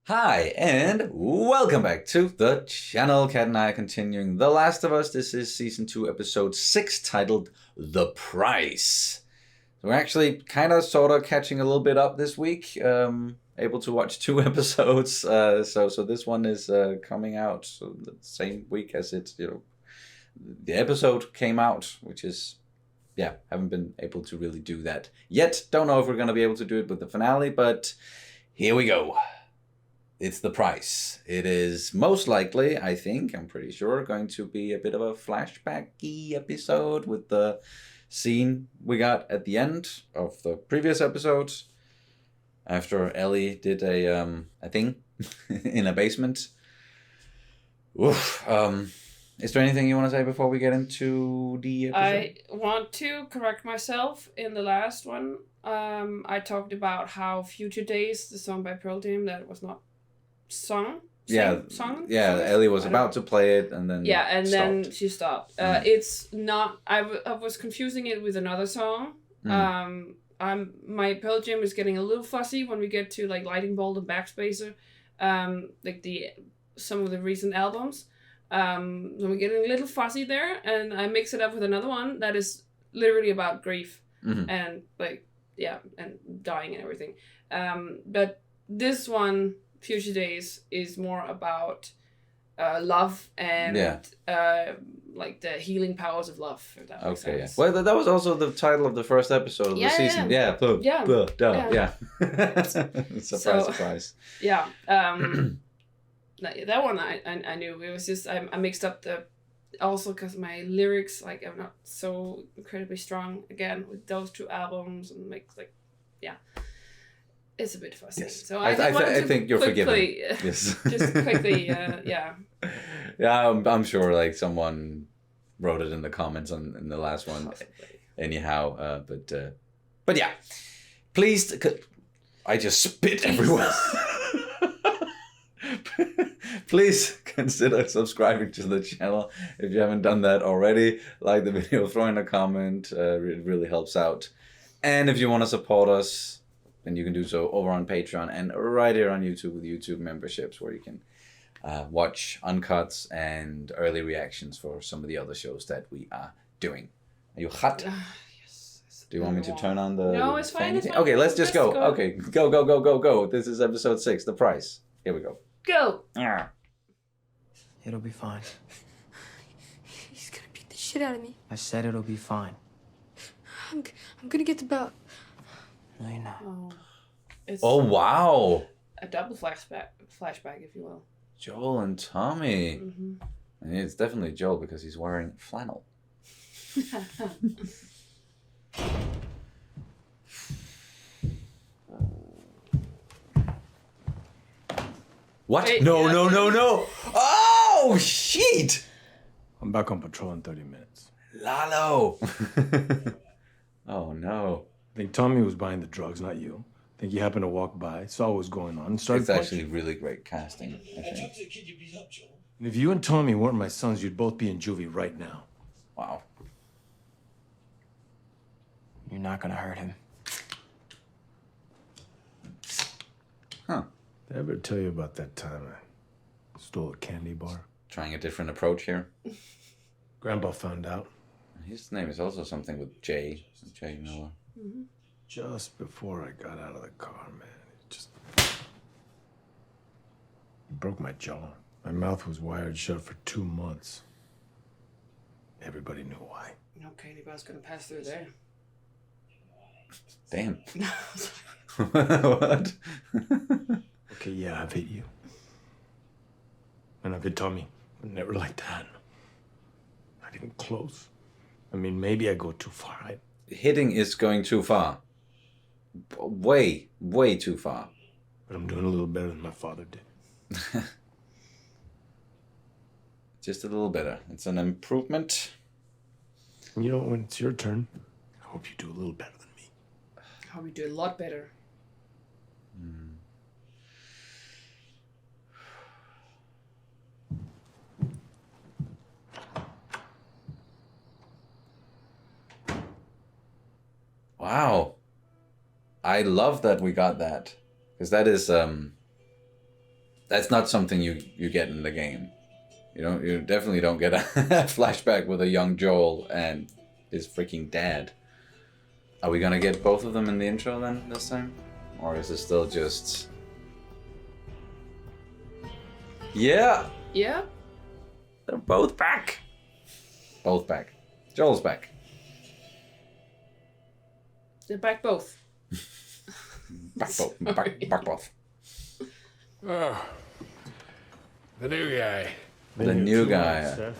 Hi, and welcome back to the channel. Kat and I are continuing The Last of Us. This is Season 2, Episode 6, titled The Price. So we're actually kind of sort of catching a little bit up this week. Able to watch 2 episodes. So this one is coming out the same week as the episode came out, which is, haven't been able to really do that yet. Don't know if we're going to be able to do it with the finale, but here we go. It's The Price. It is most likely, I'm pretty sure, going to be a bit of a flashback-y episode with the scene we got at the end of the previous episode after Ellie did a thing in a basement. Oof. Is there anything you want to say before we get into the episode? I want to correct myself. In the last one, I talked about how Future Days, the song by Pearl Jam, that was not song. Ellie was about to play it and then then she stopped. It's not. I was confusing it with another song. My Pearl Jam is getting a little fussy when we get to like Lightning Bolt and Backspacer, some of the recent albums. So we're getting a little fuzzy there, and I mix it up with another one that is literally about grief and and dying and everything. But this one, Future Days, is more about love and like the healing powers of love. If that makes sense. Well, that was also the title of the first episode of the season. Surprise. Yeah. That one I knew. It was just I mixed up the, also because my lyrics are not so incredibly strong again with those 2 albums, and it's a bit fussy. Yes. So I think you're forgiven. Yes. Just quickly, Yeah, I'm sure someone wrote it in the comments in the last one. Possibly. Anyhow, but yeah, please. I just spit everywhere. Please consider subscribing to the channel if you haven't done that already. Like the video, throw in a comment. It really helps out. And if you want to support us, then you can do so over on Patreon and right here on YouTube with YouTube memberships, where you can watch uncuts and early reactions for some of the other shows that we are doing. Are you hot? Yes. Do you want me to turn on the... No, it's fine. Okay, let's just go. Okay, go. This is episode 6, The Price. Here we go. Go! It'll be fine. He's gonna beat the shit out of me. I said it'll be fine. I'm gonna get the belt. No, you're not. It's Wow. a double flashback, if you will. Joel and Tommy. And it's definitely Joel because he's wearing flannel. What? Wait, No. Oh, shit! I'm back on patrol in 30 minutes. Lalo. Oh, no. I think Tommy was buying the drugs, not you. I think he happened to walk by, saw what was going on, and started It's actually really great casting, I think. And if you and Tommy weren't my sons, you'd both be in juvie right now. Wow. You're not gonna hurt him. Huh. Did I ever tell you about that time I stole a candy bar? Trying a different approach here. Grandpa found out. His name is also something with Jay Miller. Just before I got out of the car, man. It broke my jaw. My mouth was wired shut for 2 months. Everybody knew why. No candy bar's gonna pass through there. Damn. What? Okay, yeah, I've hit you. And I've hit Tommy, but never like that. Not even close. I mean, maybe I go too far. Hitting is going too far. Way too far. But I'm doing a little better than my father did. Just a little better. It's an improvement. You know, when it's your turn, I hope you do a little better than me. How we do a lot better. Wow. I love that we got that. Because that is That's not something you get in the game. You definitely don't get a flashback with a young Joel and his freaking dad. Are we gonna get both of them in the intro then this time? Or is it still just... Yeah! Yeah. They're both back! Both back. Joel's back. They're back both. Back both. Back both. Oh, the new guy. The new guy.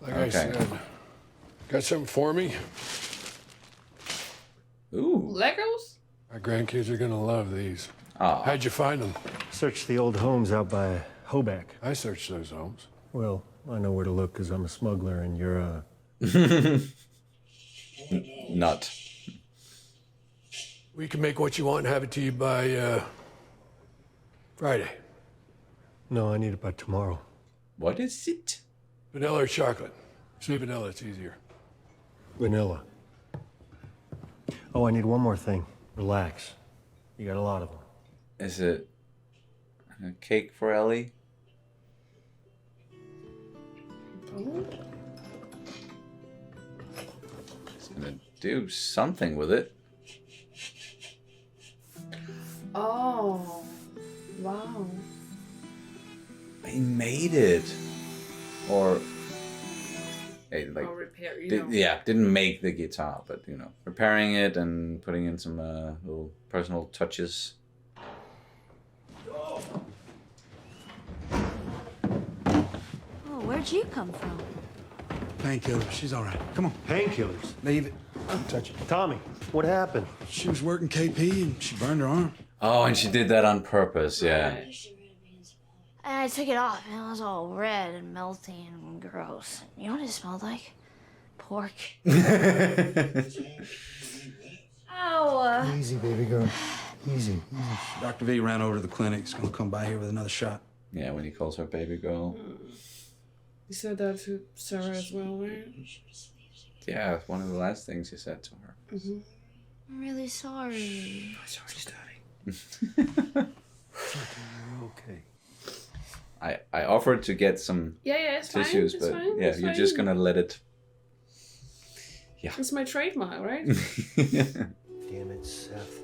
Like Okay. I said, got something for me? Ooh. Legos? My grandkids are gonna love these. Ah. How'd you find them? Search the old homes out by Hoback. I searched those homes. Well, I know where to look because I'm a smuggler and you're Not. We can make what you want and have it to you by Friday. No, I need it by tomorrow. What is it? Vanilla or chocolate? Say vanilla, it's easier. Vanilla. Oh, I need one more thing. Relax. You got a lot of them. Is it a cake for Ellie? Oh. He's gonna do something with it. Oh. Wow. He made it. Or... Hey, like... Or repair, didn't make the guitar, but, repairing it and putting in some little personal touches. Oh, where'd you come from? Painkiller. She's all right. Come on. Painkillers. Leave it. Don't touch it. Tommy, what happened? She was working KP and she burned her arm. Oh, and she did that on purpose, yeah. And I took it off, and it was all red and melty and gross. You know what it smelled like? Pork. Ow! Easy, baby girl. Easy. Dr. V ran over to the clinic. He's going to come by here with another shot. Yeah, when he calls her baby girl. You said that to Sarah as well, right? Yeah, one of the last things he said to her. Mm-hmm. I'm really sorry. Sorry, Okay. I offered to get some Yeah, it's tissues, fine. but it's fine. yeah, it's you're fine. just gonna let it. Yeah. It's my trademark, right? Damn it, Seth.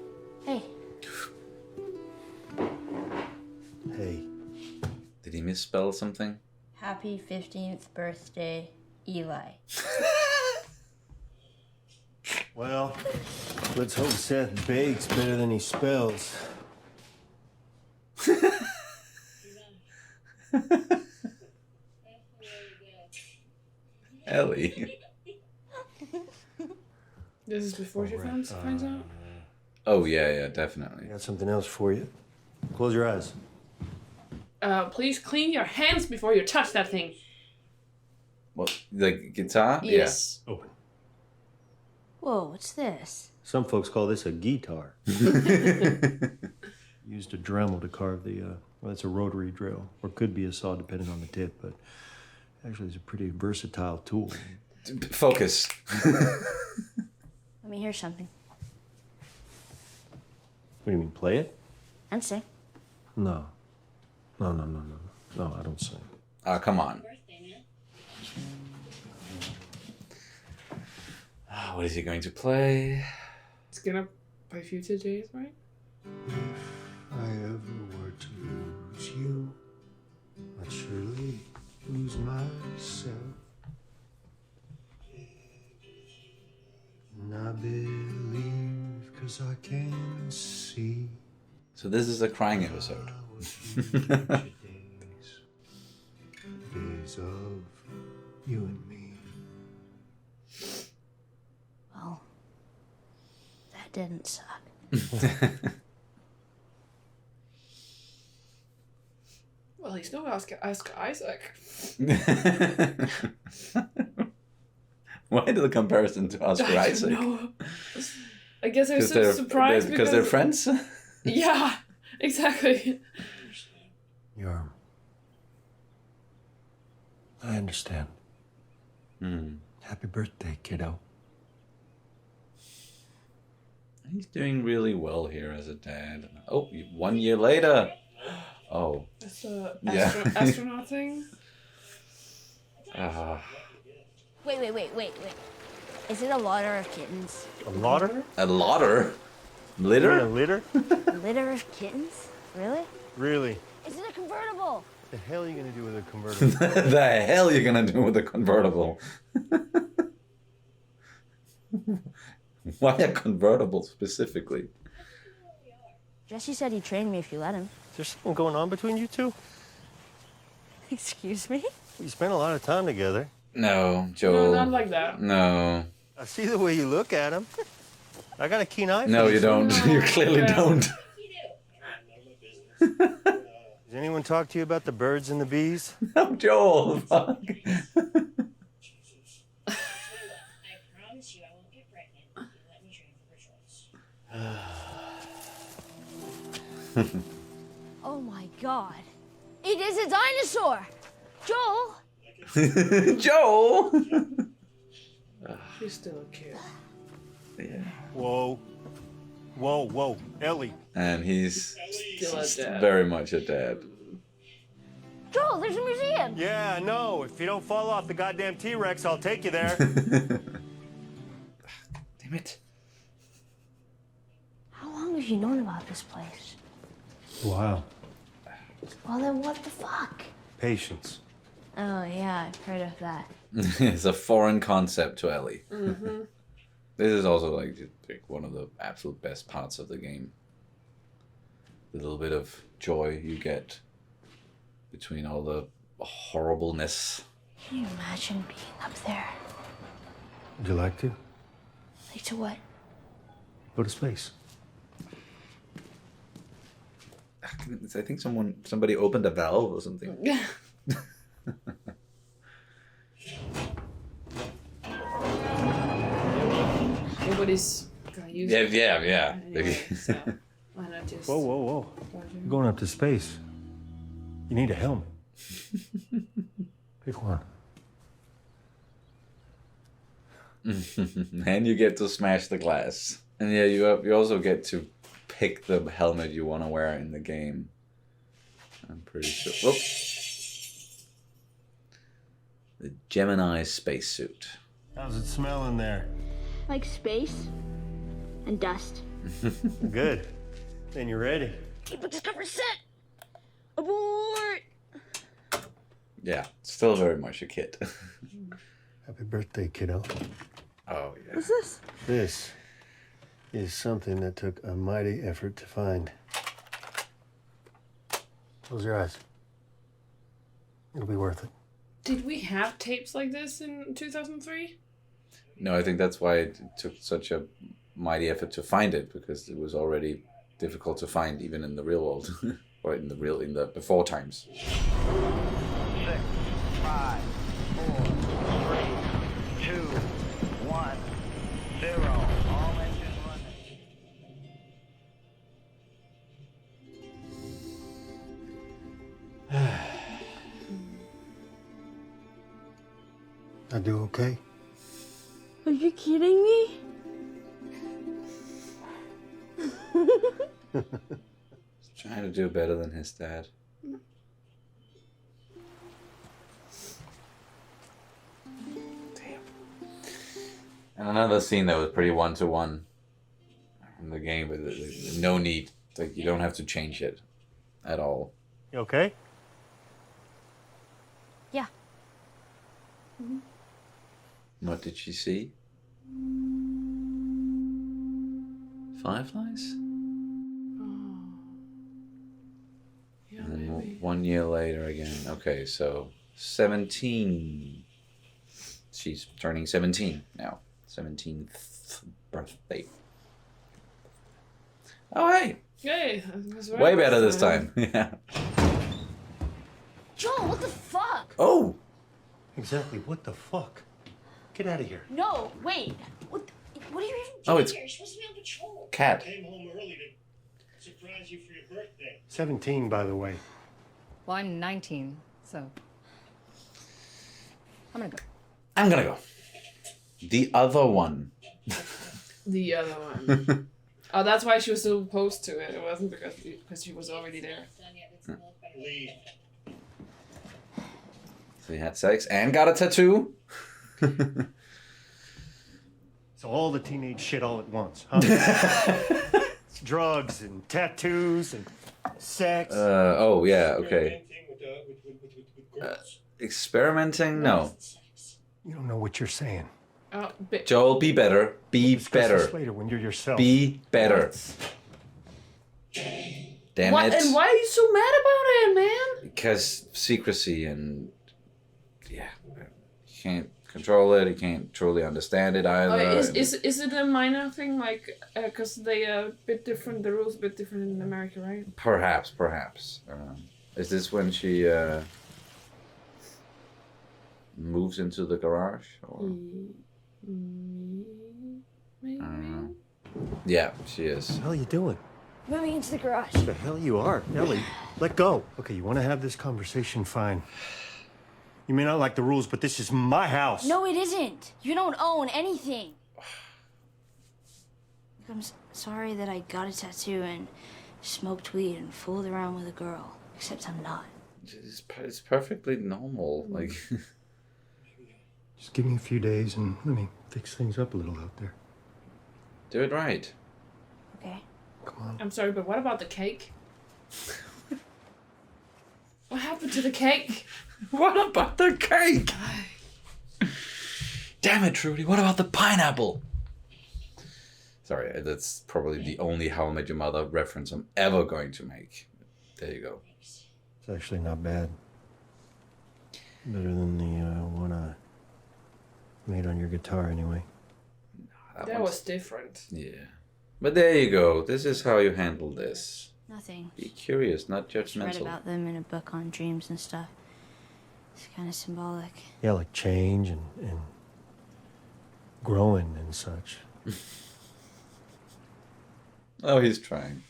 Hey, Hey. Did he misspell something? happy 15th birthday, Eli. Well, let's hope Seth bakes better than he spells. Ellie. This is before she finds out? Oh yeah, definitely. I got something else for you. Close your eyes. Please clean your hands before you touch that thing. What, the guitar? Yes. Open. Whoa, what's this? Some folks call this a guitar. Used a Dremel to carve the, well, it's a rotary drill, or could be a saw depending on the tip, but actually it's a pretty versatile tool. Focus. Let me hear something. What do you mean, play it? And sing. No. No, I don't sing. Come on. What is he going to play? It's gonna play Future Days, right? If I ever were to lose you, I'd surely lose myself. And I believe 'cause I can see. So this is a crying episode. Days of you and me. Well, that didn't suck. Well, he's no Oscar Isaac. Why the comparison to Oscar Isaac? No. I guess I was so surprised because they're friends? Yeah, exactly. I understand. Hmm. Happy birthday, kiddo. He's doing really well here as a dad. Oh, 1 year later. Oh. A The Yeah. astronaut thing. Wait. Is it a litter of kittens? A lotter? A lotter? A Litter? litter? A litter of kittens? Really? Really? Is it a convertible? The hell are you gonna do with a convertible? The hell you gonna do with a convertible? Why a convertible specifically? Jesse said he'd train me if you let him. Is there something going on between you two? Excuse me? You spent a lot of time together. No, No, Joel. not like that. No. I see the way you look at him. I got a keen eye for No, this. you don't. No, You clearly yeah. don't. Does anyone talk to you about the birds and the bees? No, Joel. Fuck. promise you I won't get pregnant if you let me train for patrols. Oh my god. It is a dinosaur! Joel! Joel. She's still a kid. Yeah. Whoa. Ellie. And he's Still a dad. very much a dad. Joel, there's a museum! Yeah, I know. If you don't fall off the goddamn T-Rex, I'll take you there. Damn it. How long have you known about this place? Wow. Well, then what the fuck? Patience. Oh, yeah, I've heard of that. It's a foreign concept to Ellie. Mm-hmm. This is also like one of the absolute best parts of the game. The little bit of joy you get between all the horribleness. Can you imagine being up there? Would you like to? Like to what? Go to space. I think somebody opened a valve or something. Nobody's gonna use it. Yeah. Anyway, so why not just... Whoa. You're going up to space. You need a helmet. Pick one. And you get to smash the glass. And yeah, you also get to pick the helmet you want to wear in the game. I'm pretty sure. Whoop. The Gemini spacesuit. How's it smell in there? Like space and dust. Good. Then you're ready. Keep it discover set! Abort! Yeah, still very much a kid. Happy birthday, kiddo. Oh, yeah. What's this? This is something that took a mighty effort to find. Close your eyes. It'll be worth it. Did we have tapes like this in 2003? No, I think that's why it took such a mighty effort to find it, because it was already difficult to find even in the real world. Or in the before times. 6, 5, 4, 3, 2, 1, 0. All engines running. I do okay? Are you kidding me? Trying to do better than his dad. Damn. And another scene that was pretty one-to-one from the game, with no need. Like, you don't have to change it at all. You okay? Yeah. What did she see? Fireflies? Yeah, And then maybe. 1 year later again. Okay, so 17. She's turning 17 now. 17th birthday. Oh, hey. Yay! I was right Way better this time. Yeah. Joel, what the fuck? Oh! Exactly. What the fuck? Get out of here. No, wait. What are you even Oh, it's You're supposed to be on patrol. Cat. Came home early to surprise you for your birthday. 17, by the way. Well, I'm 19, so I'm gonna go. I'm gonna go. The other one. The other one. Oh, that's why she was so opposed to it. It wasn't because she was already there. Done yet. It's milk back Leave. So he had sex and got a tattoo? So all the teenage shit all at once, huh? Drugs and tattoos and sex. Oh, yeah, okay. With girls. Experimenting? No. You don't know what you're saying. Joel, be better. Be Discuss better. this later when you're yourself. Be better. Damn What? it. And why are you so mad about it, man? Because secrecy and... Yeah. You can't control it. You can't truly understand it either. Is it a minor thing? Like, because they are a bit different, the rules a bit different in America, right? Perhaps. Is this when she moves into the garage? Or? Maybe. Yeah, she is. What the hell are you doing? Moving into the garage. What the hell you are? Ellie, let go. Okay, you want to have this conversation? Fine. You may not like the rules, but this is my house. No, it isn't. You don't own anything. I'm sorry that I got a tattoo and smoked weed and fooled around with a girl. Except I'm not. It's perfectly normal. Like, Just give me a few days and let me fix things up a little out there. do it right. Okay. Come on. I'm sorry, but what about the cake? What happened to the cake? What about the cake? Damn it, Trudy. What about the pineapple? Sorry, that's probably the only How I Met Your Mother reference I'm ever going to make. There you go. It's actually not bad. Better than the one I made on your guitar, anyway. That was different. Yeah. But there you go. This is how you handle this. Nothing. Be curious, not Just read judgmental. about them in a book on dreams and stuff. It's kind of symbolic. Yeah, like change and growing and such. Oh, he's trying.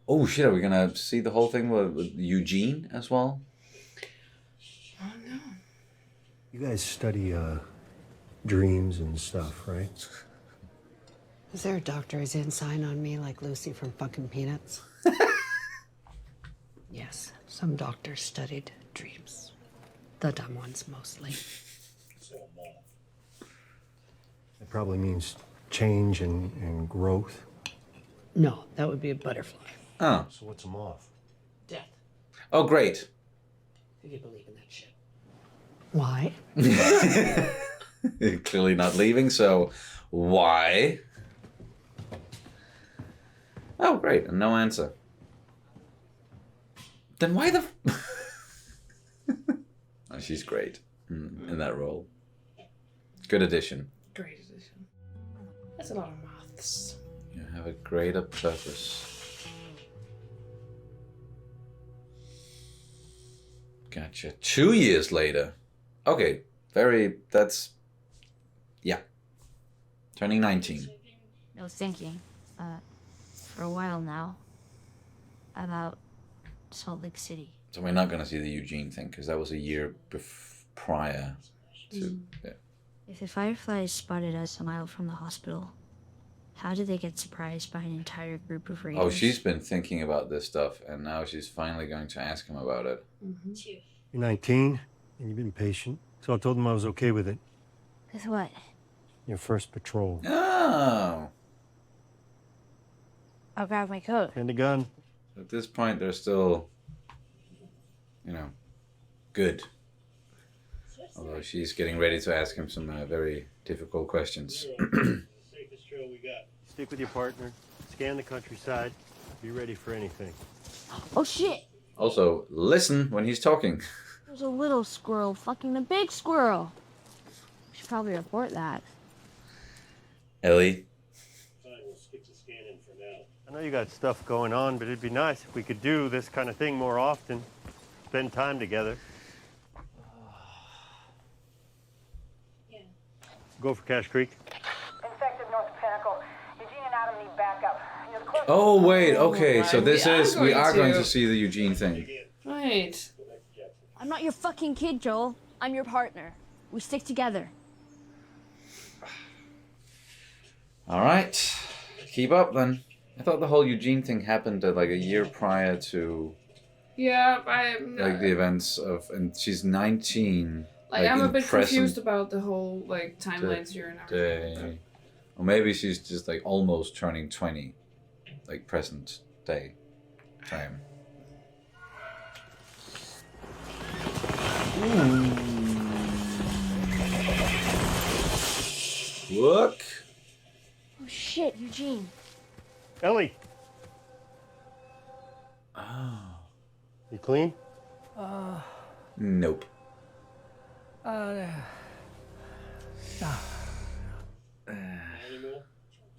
Oh shit, are we gonna see the whole thing with Eugene as well? Oh no. You guys study dreams and stuff, right? Is there a doctor's in sign on me like Lucy from fucking Peanuts? Yes, some doctors studied dreams. The dumb ones mostly. It probably means change and growth. No, that would be a butterfly. Oh. So what's them off? Death. Oh, great. If you believe in that shit. Why? You're clearly not leaving, so why? Oh, great, and no answer. Then why the... Oh, she's great in that role. Good addition. Great addition. That's a lot of maths. You have a greater purpose. Gotcha. 2 years later. Okay, that's... Yeah. Turning 19. I was thinking, for a while now, about Salt Lake City. So we're not going to see the Eugene thing, because that was a year prior to... Yeah. If the Fireflies spotted us a mile from the hospital, how did they get surprised by an entire group of raiders? Oh, she's been thinking about this stuff, and now she's finally going to ask him about it. Mm-hmm. You're 19, and you've been patient, so I told them I was okay with it. With what? Your first patrol. Oh! I'll grab my coat. And a gun. At this point, they're still, good. Although she's getting ready to ask him some very difficult questions. Safest trail we got. Stick with your partner. Scan the countryside. Be ready for anything. Oh shit! Also, listen when he's talking. There's a little squirrel fucking a big squirrel. We should probably report that. Ellie. Fine, we'll skip the scanning for now. I know you got stuff going on, but it'd be nice if we could do this kind of thing more often. Spend time together. Yeah. Go for Cache Creek. Infected North Pinnacle. Eugene and Adam need backup. You're the closest. Oh, wait, okay, so right. this we are going to see the Eugene thing. Right. I'm not your fucking kid, Joel. I'm your partner. We stick together. All right. Keep up then. I thought the whole Eugene thing happened like a year prior to Yeah, like the events of, and she's 19. Like I'm in a bit present confused about the whole like timelines here and everything. day. Or maybe she's just like almost turning 20, like present day time. Look. Oh shit, Eugene. Ellie, Oh. you clean? Nope.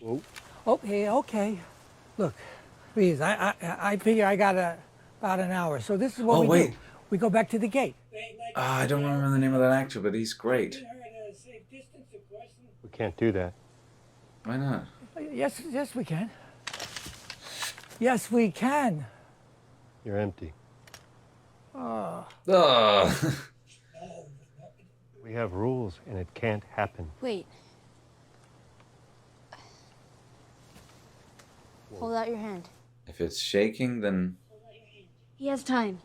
Whoa. Okay. Look, please, I figure I got about an hour. So this is what we wait. do. We go back to the gate. I don't remember the name of that actor, but he's great. We can't do that. Why not? Yes, we can. Yes, we can. You're empty. Oh. Ugh. We have rules, and it can't happen. Wait. Hold out your hand. If it's shaking, then He has time.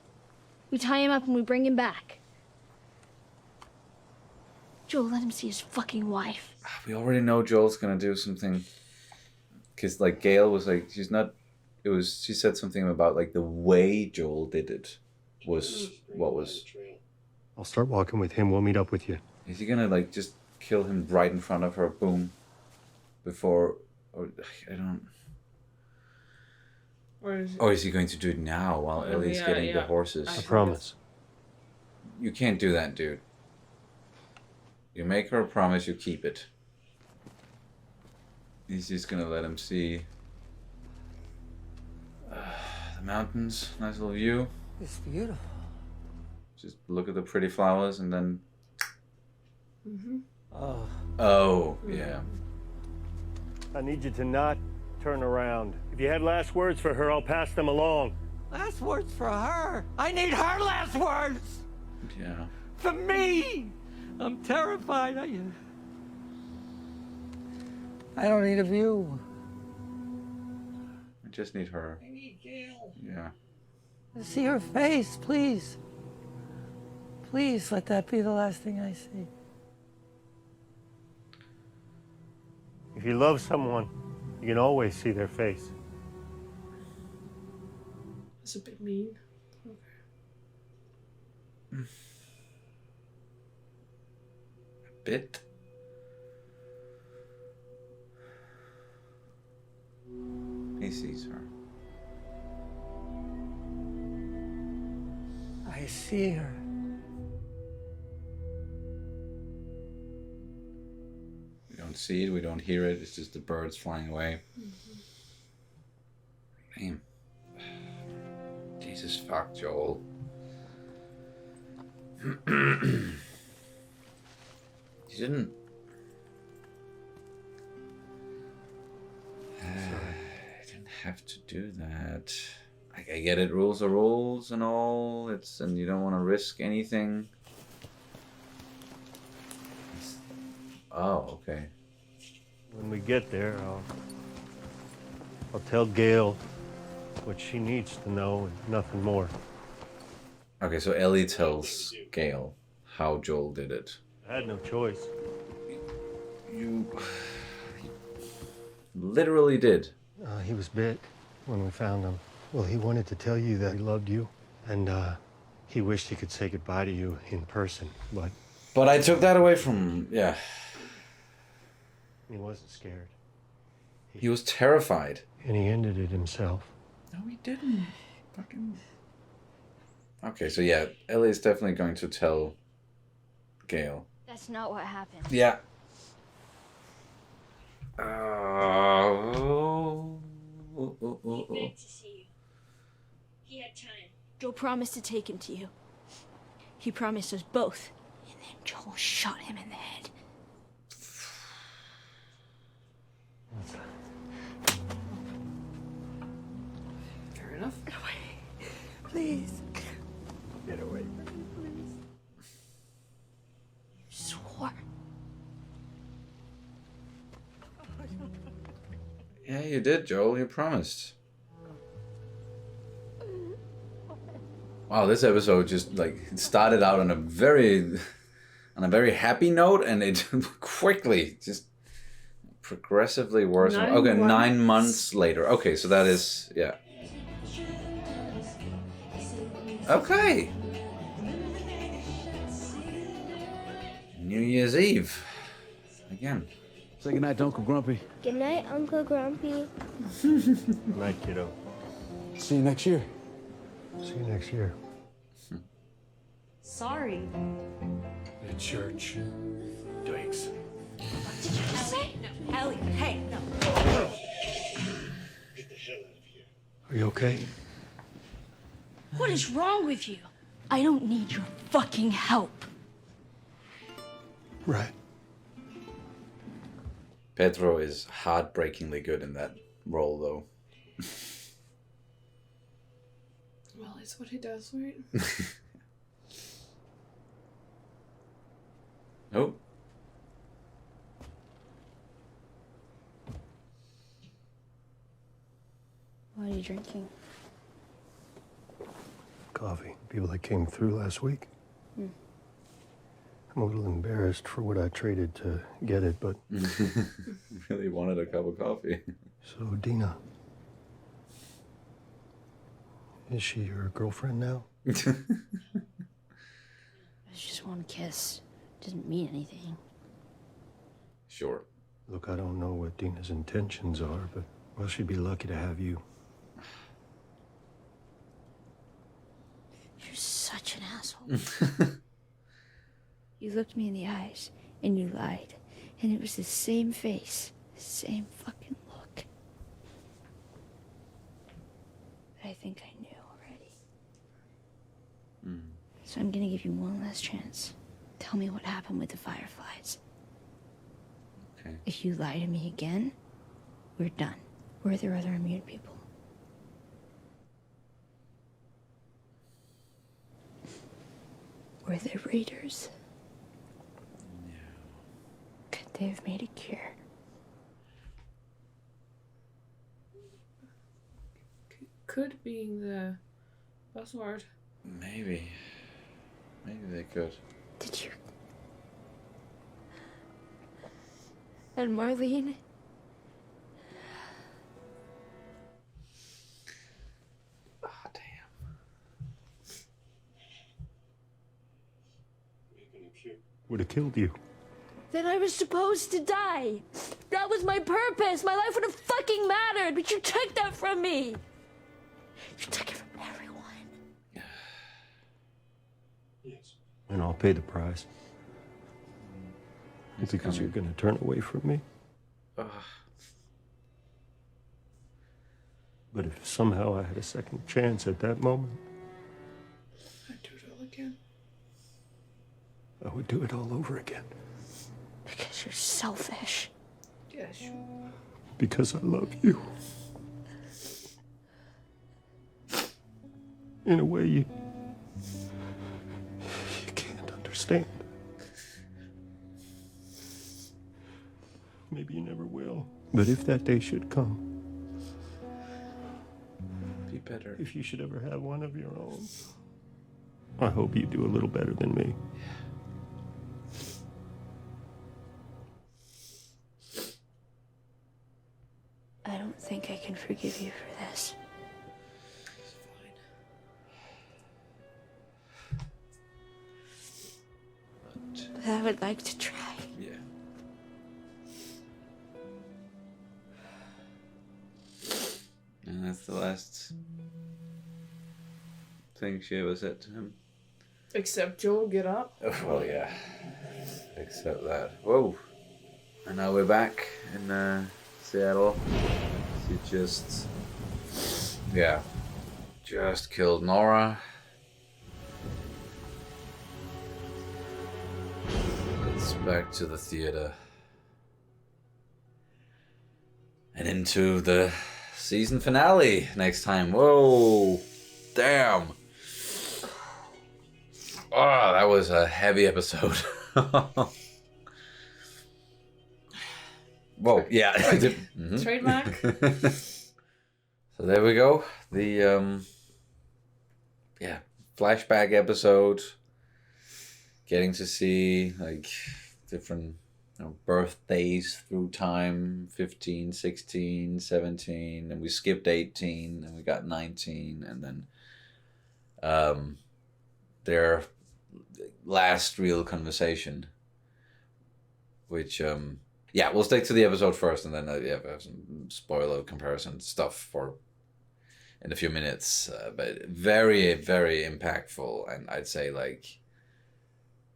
We tie him up and we bring him back. Joe, let him see his fucking wife. we already know Joel's gonna do something. Because like Gail was like, she said something about like the way Joel did it was what was. I'll start walking with him. We'll meet up with you. Is he gonna like just kill him right in front of her? Boom. Before, or I don't. Or is he going to do it now while Ellie's getting the horses? I promise. You can't do that, dude. You make her a promise, you keep it. He's just gonna let him see the mountains, nice little view. It's beautiful. Just look at the pretty flowers and then. Oh. Oh, yeah. I need you to not turn around. If you had last words for her, I'll pass them along. Last words for her. I need her last words. Yeah. For me. I'm terrified. I don't need a view. I just need her. I need Gail. Yeah. See her face, please. Please let that be the last thing I see. If you love someone, you can always see their face. That's a bit mean. Okay. A bit. He sees her. I see her. We don't see it, we don't hear it, it's just the birds flying away. Damn. Jesus fuck, Joel. You didn't. I didn't have to do that. I get it, rules are rules and all. And you don't want to risk anything. Oh, okay. When we get there, I'll tell Gail what she needs to know and nothing more. Okay, so Ellie tells Gail how Joel did it. I had no choice. You literally did. He was bit when we found him. Well, he wanted to tell you that he loved you, and he wished he could say goodbye to you in person, but... But I took that away from, yeah. He wasn't scared. He was terrified. And he ended it himself. No, he didn't. Fucking... Okay, so yeah, Ellie is definitely going to tell Gail. That's not what happened. Yeah. He begged to see you. He had time. Joe promised to take him to you. He promised us both. And then Joel shot him in the head. Fair enough. Please. Get away. You swore. Yeah, you did, Joel. You promised. Wow, this episode just like it started out on a very happy note, and it quickly just progressively worse. Okay, 9 months later. Okay, so that is yeah. Okay. New Year's Eve. Again. Say goodnight to Uncle Grumpy. Good night, Uncle Grumpy. Good night, kiddo. See you next year. See you next year. Sorry. The church. Thanks. Did you just say? No. Ellie, hey, no. Get the hell out of here. Are you okay? What is wrong with you? I don't need your fucking help. Right. Pedro is heartbreakingly good in that role, though. Well, it's what he does, right? Oh. What are you drinking? Coffee. People that came through last week. I'm a little embarrassed for what I traded to get it, but... Really wanted a cup of coffee. So, Dina. Is she your girlfriend now? It was just one kiss. Didn't mean anything. Sure. Look, I don't know what Dina's intentions are, but, well, she'd be lucky to have you. You're such an asshole. You looked me in the eyes, and you lied. And it was the same face, the same fucking look. But I think I knew already. So I'm gonna give you one last chance. Tell me what happened with the fireflies. Okay. If you lie to me again, we're done. Were there other immune people? Were there raiders? Could they have made a cure? Could being the buzzword. Maybe. Maybe they could. Did you? And Marlene? Ah, damn. Would have killed you. Then I was supposed to die. That was my purpose. My life would have fucking mattered, but you took that from me. You took it from everyone. Yes. And I'll pay the price. It's because you're going to turn away from me. But if somehow I had a second chance at that moment, I'd do it all again. I would do it all over again. Because you're selfish. Yeah, sure. Because I love you. In a way you can't understand. Maybe you never will. But if that day should come, be better. If you should ever have one of your own, I hope you do a little better than me. I don't think I can forgive you for this. But I would like to try. Yeah. And that's the last thing she ever said to him. Except Joel, get up. Oh, well, yeah. Except that. Whoa. And now we're back in Seattle. She just... Yeah. Just killed Nora. It's back to the theater. And into the season finale next time. Whoa. Damn. Oh, that was a heavy episode. Whoa, yeah. Trademark. So there we go. The flashback episode. Getting to see like different birthdays through time, 15, 16, 17, and we skipped 18 and we got 19, and then their last real conversation, which we'll stick to the episode first, and then we have some spoiler comparison stuff for in a few minutes, but very, very impactful, and I'd say like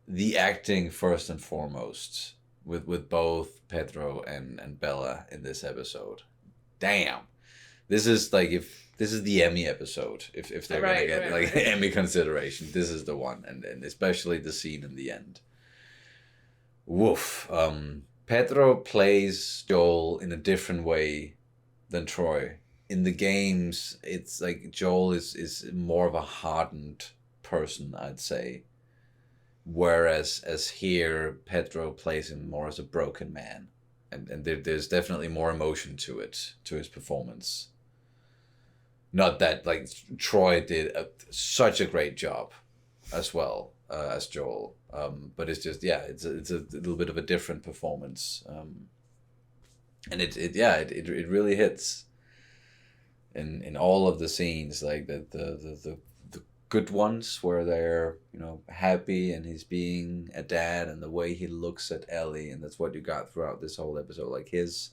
the acting first and foremost with both Pedro and Bella in this episode. Damn, this is the Emmy episode. If they're gonna get Emmy consideration, this is the one, and especially the scene in the end. Woof. Pedro plays Joel in a different way than Troy. In the games, it's like Joel is more of a hardened person, I'd say. Whereas as here, Pedro plays him more as a broken man. And there's definitely more emotion to it, to his performance. Not that like Troy did such a great job as well as Joel. But it's just, it's a little bit of a different performance. And it really hits in all of the scenes, like the good ones where they're happy and he's being a dad, and the way he looks at Ellie, and that's what you got throughout this whole episode, like his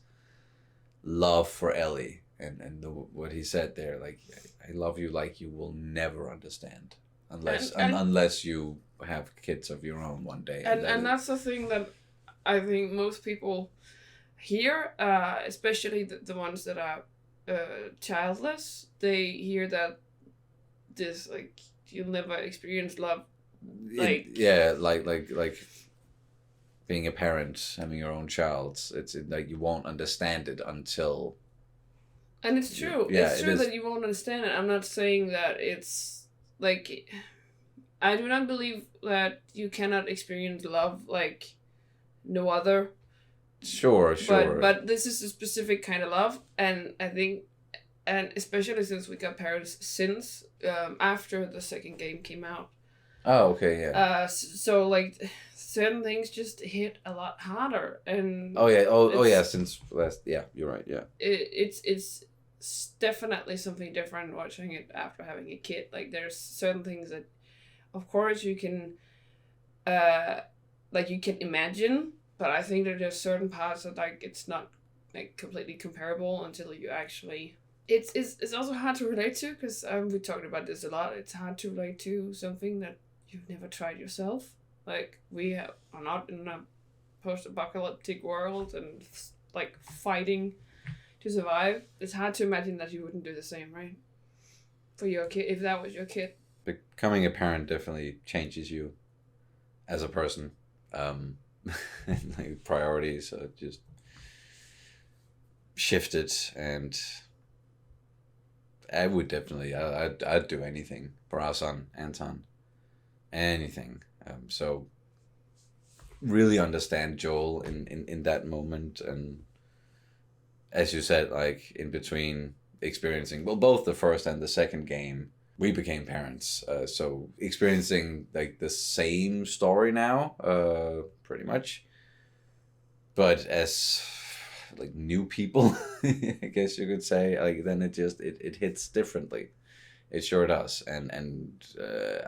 love for Ellie, and what he said there, like, I love you like you will never understand unless you have kids of your own one day. And that's the thing that I think most people hear, especially the ones that are childless, they hear that this, like, you'll never experience love, like like being a parent, having your own child, it's like you won't understand it until. And it's true. It's true that you won't understand it. I'm not saying that it's like, I do not believe that you cannot experience love like no other. Sure. But this is a specific kind of love, and I think, and especially since we got parents since after the second game came out. Oh, okay, yeah. So like certain things just hit a lot harder, and since last, you're right, yeah. It's definitely something different watching it after having a kid. Like there's certain things that, of course, you can you can imagine, but I think that there's certain parts that like it's not like completely comparable until you actually. It's also hard to relate to, because we talked about this a lot. It's hard to relate to something that you've never tried yourself. Like we are not in a post-apocalyptic world and like fighting to survive. It's hard to imagine that you wouldn't do the same, right? For your kid, if that was your kid. Becoming a parent definitely changes you as a person. Like priorities are just shifted, and I would definitely, I'd do anything for our son, Anton. Anything. So really understand Joel in that moment, and as you said, like in between experiencing, well, both the first and the second game, we became parents. So experiencing like the same story now, pretty much. But as like new people, I guess you could say, like then it hits differently. It sure does, and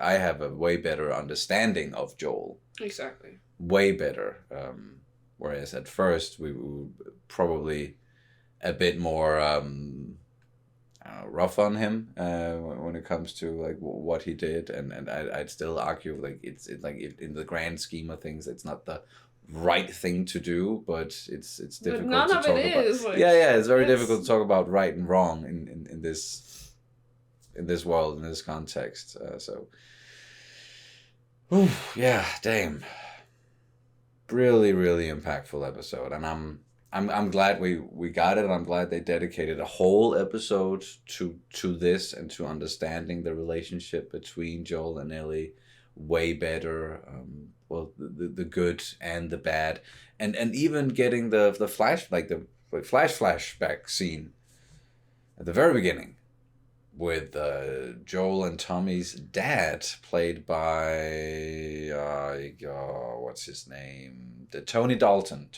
I have a way better understanding of Joel. Exactly. Way better. Whereas at first we were probably a bit more rough on him when it comes to like what he did, and I'd still argue like it's like in the grand scheme of things, it's not the right thing to do, but it's difficult but none to of talk it about. is, like, It's very difficult to talk about right and wrong in this world, in this context. Damn, really, really impactful episode, and I'm glad we got it. I'm glad they dedicated a whole episode to this and to understanding the relationship between Joel and Ellie, way better. Well, the good and the bad, and even getting the flashback scene at the very beginning with Joel and Tommy's dad, played by what's his name? Tony Dalton.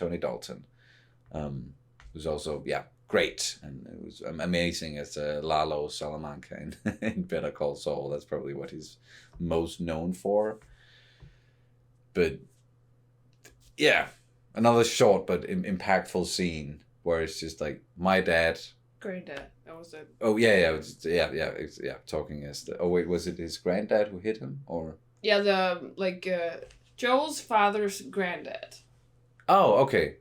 Who's also great, and it was amazing as Lalo Salamanca in Better Call Saul. That's probably what he's most known for. But yeah, another short but impactful scene where it's just like my dad. Granddad. That was it. Oh yeah. Talking as the. Oh wait, was it his granddad who hit him or? Yeah, Joel's father's granddad. Oh, okay.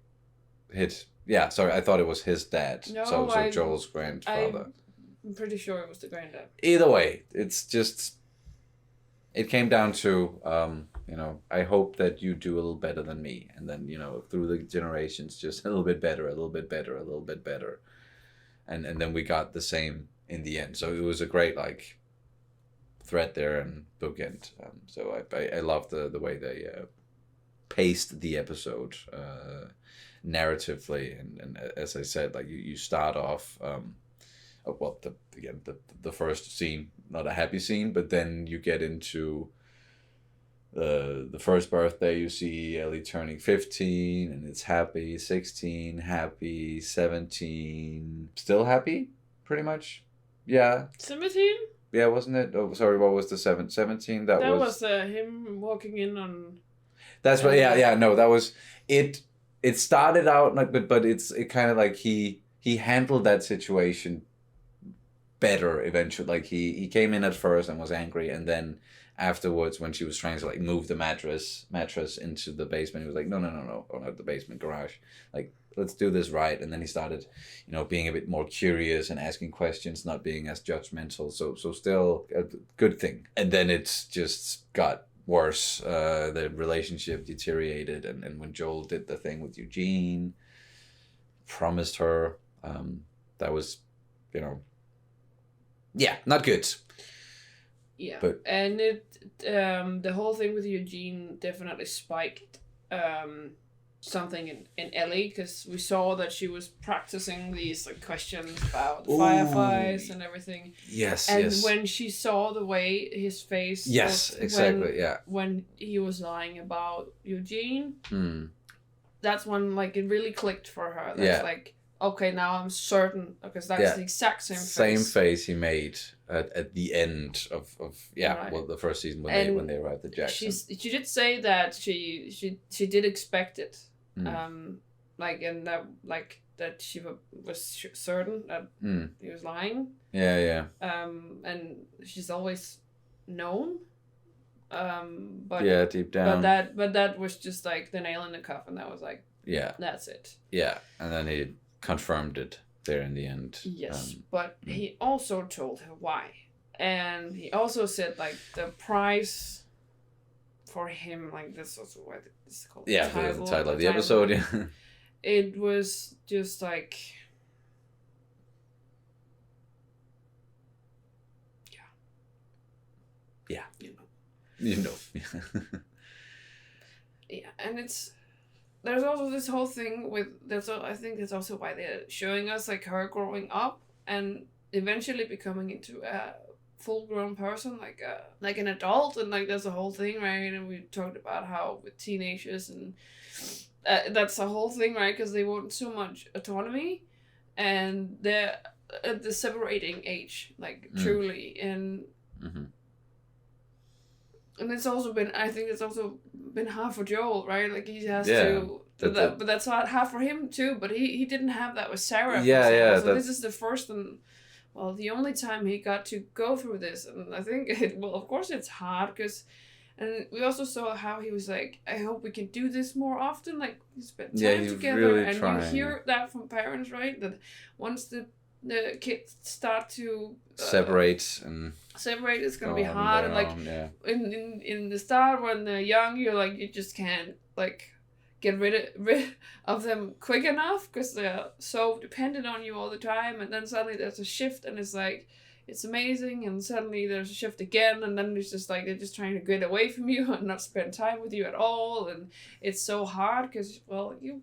Hit. Yeah, sorry, I thought it was his dad. No, so Joel's grandfather. I'm pretty sure it was the granddad. Either way, it's just. It came down to, I hope that you do a little better than me, and then through the generations, just a little bit better, a little bit better, a little bit better, and then we got the same in the end. So it was a great thread there and bookend. So I love the way they paced the episode narratively, and as I said, you start off. The first scene, not a happy scene, but then you get into the first birthday. You see Ellie turning 15, and it's happy. 16, happy. 17, still happy, pretty much. Yeah. 17? Yeah, wasn't it? Oh, sorry. What was the 17? That was him walking in on. That's what. Yeah. No, that was it. It started out but it kind of he handled that situation better eventually. He came in at first and was angry, and then afterwards, when she was trying to move the mattress into the basement, he was like, no, or not the basement, garage, let's do this right. And then he started being a bit more curious and asking questions, not being as judgmental, so still a good thing. And then it's just got worse. The relationship deteriorated, and when Joel did the thing with Eugene, promised her, that was not good. Yeah, but and the whole thing with Eugene definitely spiked something in Ellie, because we saw that she was practicing these questions about fireflies and everything. Yes, and yes. when she saw the way his face. Yes, exactly. When he was lying about Eugene, that's when it really clicked for her. That's okay, now I'm certain, because that's the exact same face. Same face he made at the end of right. Well, the first season when they arrived at Jackson. She did say that she did expect it, and that she was certain that he was lying. Yeah. And she's always known. But deep down. But that was just the nail in the coffin. That was that's it. Yeah, and then he confirmed it there in the end. Yes, but he also told her why, and he also said the price for him, this also what it's called. Yeah, the title of the episode. Yeah, it was just yeah, yeah, and there's also this whole thing with I think that's also why they're showing us her growing up and eventually becoming into a full-grown person, like an adult, and there's a whole thing, right? And we talked about how with teenagers and that's the whole thing, right? Because they want so much autonomy, and they're at the separating age, truly, and. Mm-hmm. And it's also been hard for Joel, right? He has to, but that's not hard for him too. But he didn't have that with Sarah. Yeah. So this is the first and the only time he got to go through this, and I think of course it's hard and we also saw how he was I hope we can do this more often. We spend time together, really and trying. You hear that from parents, right? That once the kids start to separate, it's gonna be hard, and in the start when they're young, you're you just can't get rid of them quick enough because they're so dependent on you all the time, and then suddenly there's a shift, and it's it's amazing, and suddenly there's a shift again, and then it's just like they're just trying to get away from you and not spend time with you at all, and it's so hard because, well, you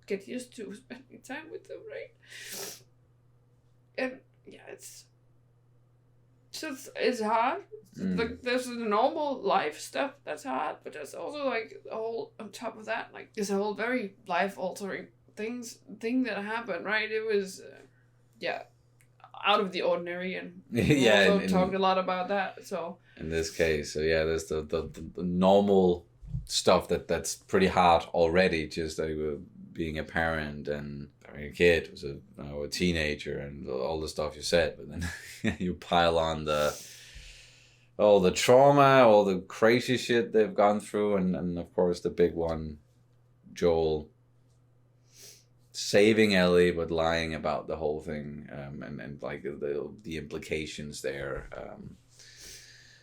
get used to spending time with them, right? And yeah, it's hard. Like there's the normal life stuff that's hard, but there's also like a whole on top of that, like there's a whole very life altering thing that happened, right? It was out of the ordinary, and we also talked a lot about that. So in this case, so yeah, there's the normal stuff that's pretty hard already, just like being a parent and having a kid, was a teenager, and all the stuff you said, but then you pile on all the trauma, all the crazy shit they've gone through, and of course the big one, Joel saving Ellie but lying about the whole thing, and like the implications there,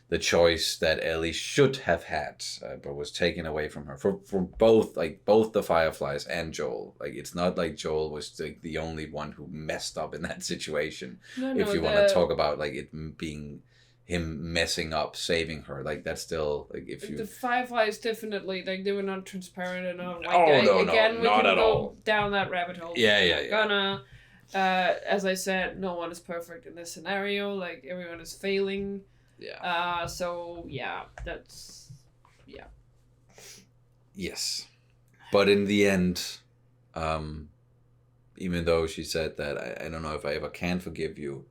the choice that Ellie should have had, but was taken away from her from both the Fireflies and Joel. Like, it's not like Joel was like the only one who messed up in that situation. If you want to talk about like it being him messing up, saving her, like that's still like if you. The Fireflies definitely like they were not transparent enough. Like, no, not at all. Down that rabbit hole. Gonna. As I said, no one is perfect in this scenario. Like everyone is failing. Yeah. So yeah, that's yeah. Yes, but in the end, even though she said that I don't know if I ever can forgive you,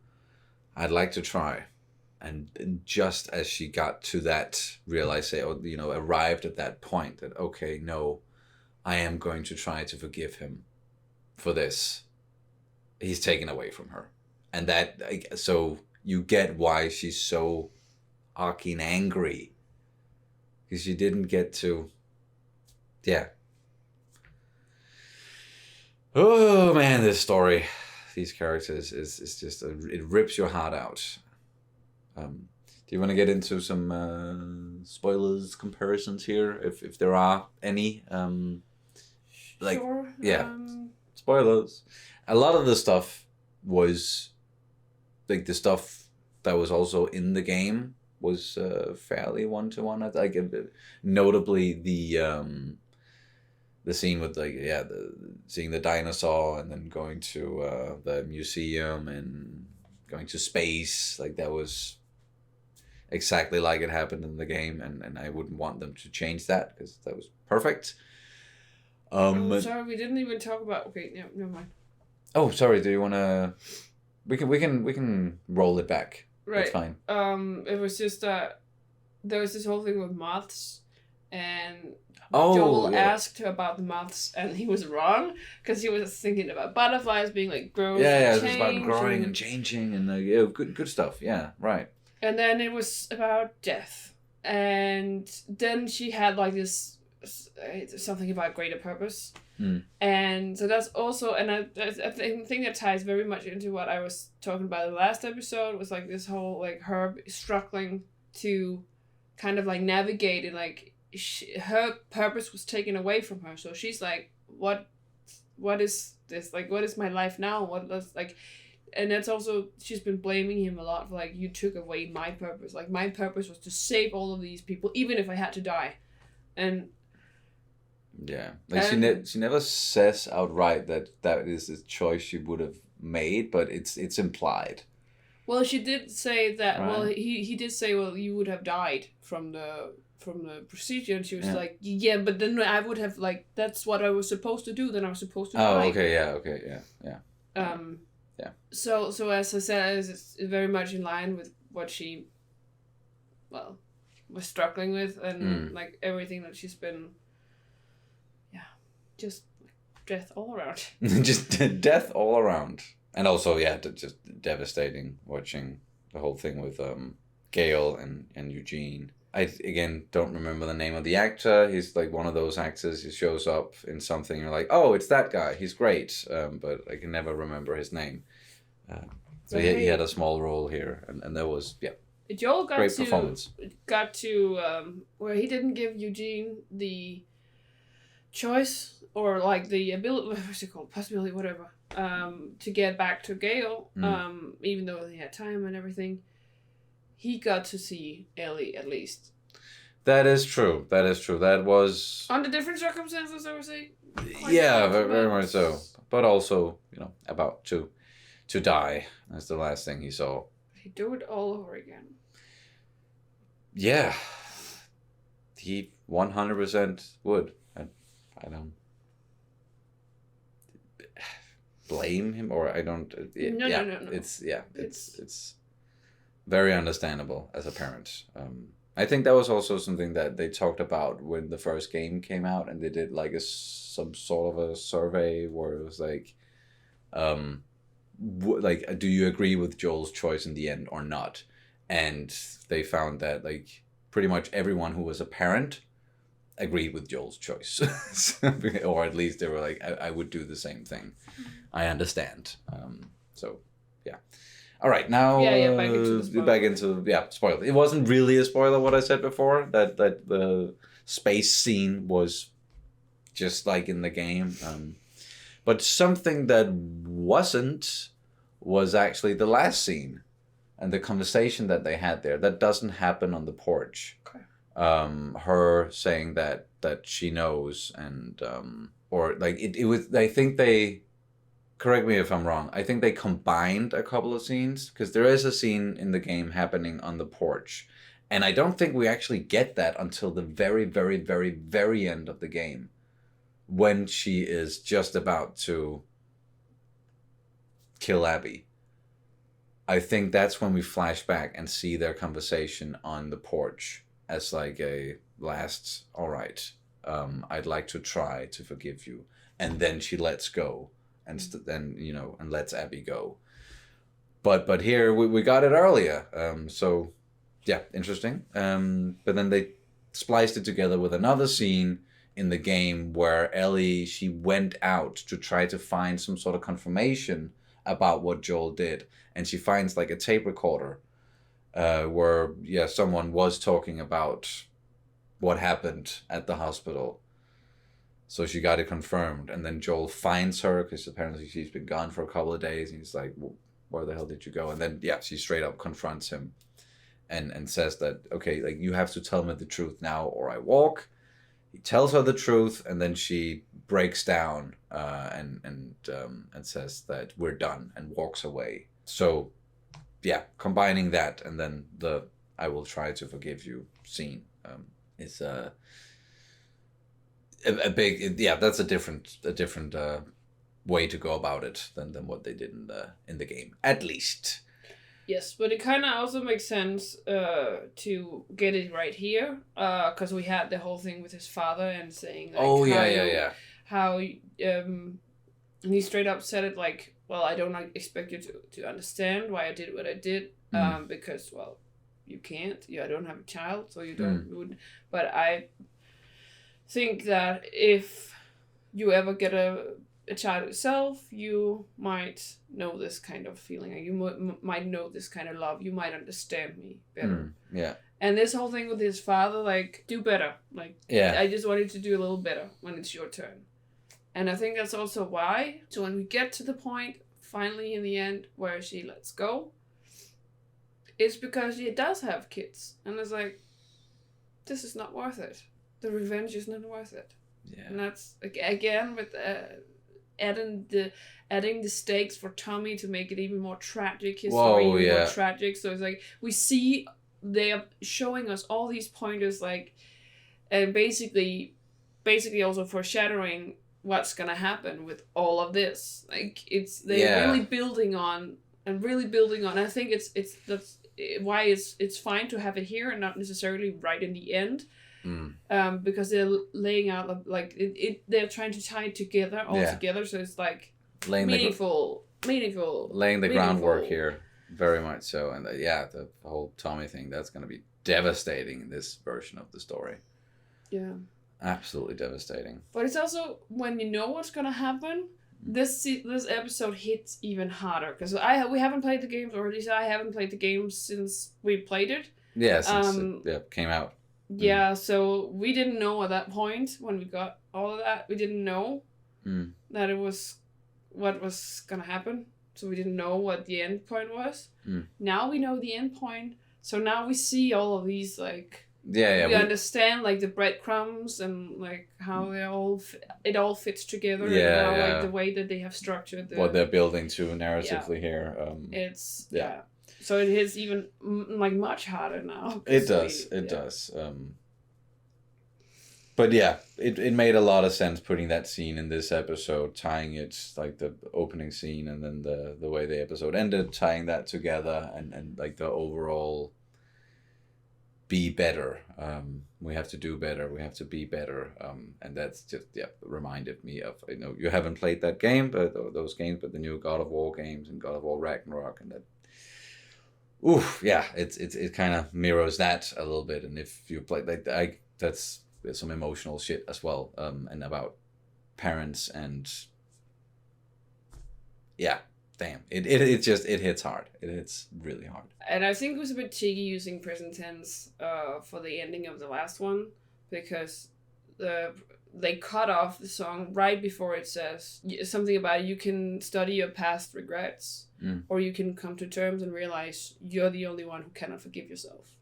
I'd like to try. And just as she got to that realization, arrived at that point that, okay, no, I am going to try to forgive him for this. He's taken away from her. And that, so you get why she's so arcing angry. Because she didn't get to, yeah. Oh man, this story, these characters is just, it rips your heart out. Do you want to get into some spoilers, comparisons here, if there are any? Like, sure. Yeah, spoilers. A lot of the stuff was like the stuff that was also in the game was fairly one-to-one. Like, notably the scene with seeing the dinosaur and then going to the museum and going to space, like that was exactly like it happened in the game, and I wouldn't want them to change that because that was perfect. Sorry, we didn't even talk about. Okay, yeah, never mind. Oh, sorry. Do you want to? We can roll it back. Right. That's fine. It was just that there was this whole thing with moths, and Oh, Joel yeah. asked about the moths, and he was wrong because he was thinking about butterflies being like grow. Yeah, it's about growing and changing and good stuff. Yeah, right. And then it was about death, and then she had like this something about greater purpose. And so that's also, and I think that ties very much into what I was talking about in the last episode, was like this whole like her struggling to kind of like navigate, and like her purpose was taken away from her, so she's like, what is this, like, what is my life now, what does, like, and that's also, she's been blaming him a lot for like, you took away my purpose, like my purpose was to save all of these people even if I had to die. And yeah, like she never says outright that is a choice she would have made, but it's implied. Well, she did say that. Right. Well, he did say, well, you would have died from the procedure, and she was like, yeah, but then I would have, like, that's what I was supposed to do. Then I was supposed to die. Oh, okay, yeah. Yeah. So as I said, it's very much in line with what she, well, was struggling with, and like everything that she's been. Just death all around. Just death all around. And also, yeah, just devastating watching the whole thing with Gail and Eugene. I, again, don't remember the name of the actor. He's like one of those actors who shows up in something, you're like, oh, it's that guy. He's great. But I can never remember his name. So he had a small role here. And that was, Joel got great to, performance. Got to, where he didn't give Eugene the choice or like the ability, what's it called, possibility, whatever, to get back to Gale, even though he had time and everything, he got to see Ellie at least. That is true. That was under different circumstances, I would say. Yeah, very much so. But also, about to die. That's the last thing he saw. He'd do it all over again. Yeah, he 100% would. I don't blame him, or I don't. No. It's very understandable as a parent. I think that was also something that they talked about when the first game came out, and they did like some sort of a survey where it was like, do you agree with Joel's choice in the end or not? And they found that like pretty much everyone who was a parent agreed with Joel's choice, or at least they were like, I would do the same thing. I understand. So yeah. All right, now back into spoiler. It wasn't really a spoiler what I said before, that the space scene was just like in the game. But something that wasn't was actually the last scene and the conversation that they had there. That doesn't happen on the porch. Okay. Her saying that she knows, and or like it was, I think they, correct me if I'm wrong, I think they combined a couple of scenes, because there is a scene in the game happening on the porch, and I don't think we actually get that until the very, very, very, very end of the game, when she is just about to kill Abby. I think that's when we flash back and see their conversation on the porch as like a last, all right, I'd like to try to forgive you. And then she lets go and then, and lets Abby go. But here we got it earlier. So yeah, interesting. But then they spliced it together with another scene in the game where Ellie, she went out to try to find some sort of confirmation about what Joel did. And she finds like a tape recorder where, someone was talking about what happened at the hospital. So she got it confirmed. And then Joel finds her, because apparently she's been gone for a couple of days. And he's like, well, where the hell did you go? And then, she straight up confronts him and says that, okay, like, you have to tell me the truth now or I walk. He tells her the truth, and then she breaks down and says that we're done, and walks away. So, combining that and then the "I will try to forgive you" scene is a big that's a different way to go about it than what they did in the game, at least. Yes, but it kind of also makes sense to get it right here, because we had the whole thing with his father and saying like, how he straight up said it like, well, I don't expect you to understand why I did what I did, because, well, you can't. I don't have a child, so you don't. But I think that if you ever get a child yourself, you might know this kind of feeling. You might know this kind of love. You might understand me better. And this whole thing with his father, like, do better. Like, I just wanted to do a little better when it's your turn. And I think that's also why. So when we get to the point, finally in the end, where she lets go, it's because she does have kids. And it's like, this is not worth it. The revenge is not worth it. Yeah. And that's, again, with adding the stakes for Tommy to make it even more tragic, his story even more tragic. So it's like, we see they are showing us all these pointers, like, and basically also foreshadowing what's gonna happen with all of this. Like, they're really building on. I think that's why it's fine to have it here and not necessarily right in the end. Because they're laying out like they're trying to tie it together together, so it's like meaningful. Laying the groundwork here, very much so, and the whole Tommy thing, that's going to be devastating in this version of the story. Yeah, absolutely devastating. But it's also, when you know what's going to happen, this episode hits even harder, because we haven't played the games, or at least I haven't played the games since we played it. Yeah, since it came out. Yeah, so we didn't know at that point, when we got all of that, we didn't know that it was what was gonna happen. So we didn't know what the end point was. Now we know the end point. So now we see all of these like we understand like the breadcrumbs and like how they all it all fits together. And how, like the way that they have structured what they're building to narratively here. It's So it is even like much harder now. It does. But yeah, it made a lot of sense putting that scene in this episode, tying it like the opening scene and then the way the episode ended, tying that together and like the overall be better. We have to do better. We have to be better. And that's just reminded me of, you haven't played that game, but those games, but the new God of War games and God of War Ragnarok and that. Oof, yeah, it kind of mirrors that a little bit. And if you play that's some emotional shit as well, and about parents and damn, it hits hard. It hits really hard. And I think it was a bit cheeky using present tense for the ending of the last one, because they cut off the song right before it says something about you can study your past regrets, or you can come to terms and realize you're the only one who cannot forgive yourself.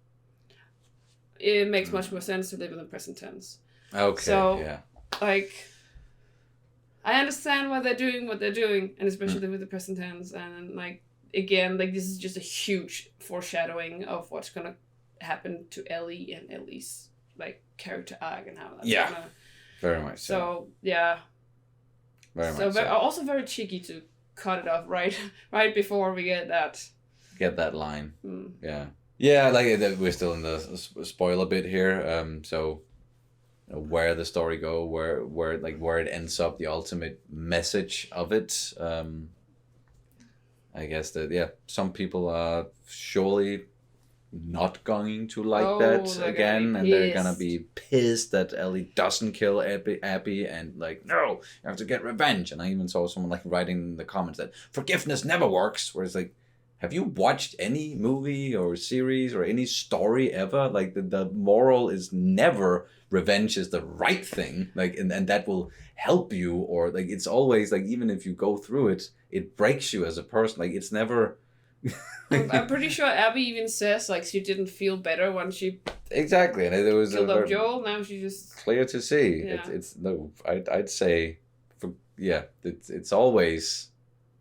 It makes much more sense to live in the present tense. Okay. So, like, I understand why they're doing what they're doing, and especially with the present tense. And like again, like this is just a huge foreshadowing of what's gonna happen to Ellie and Ellie's like character arc and how that's gonna. Very much so. So yeah. Very much so. Also very cheeky to cut it off right before we get that line. Yeah, like we're still in the spoiler bit here. So where the story go, where it ends up, the ultimate message of it. I guess that some people are surely not going to like that again, and they're gonna be pissed that Ellie doesn't kill Abby, and like, no, you have to get revenge. And I even saw someone like writing in the comments that forgiveness never works, where it's like, have you watched any movie or series or any story ever? Like the moral is never revenge is the right thing, like, and that will help you, or like it's always like, even if you go through it, it breaks you as a person. Like it's never. I'm pretty sure Abby even says like she didn't feel better when she exactly, and there was killed up Joel. Now she just clear to see. It's no, I'd say, it's always.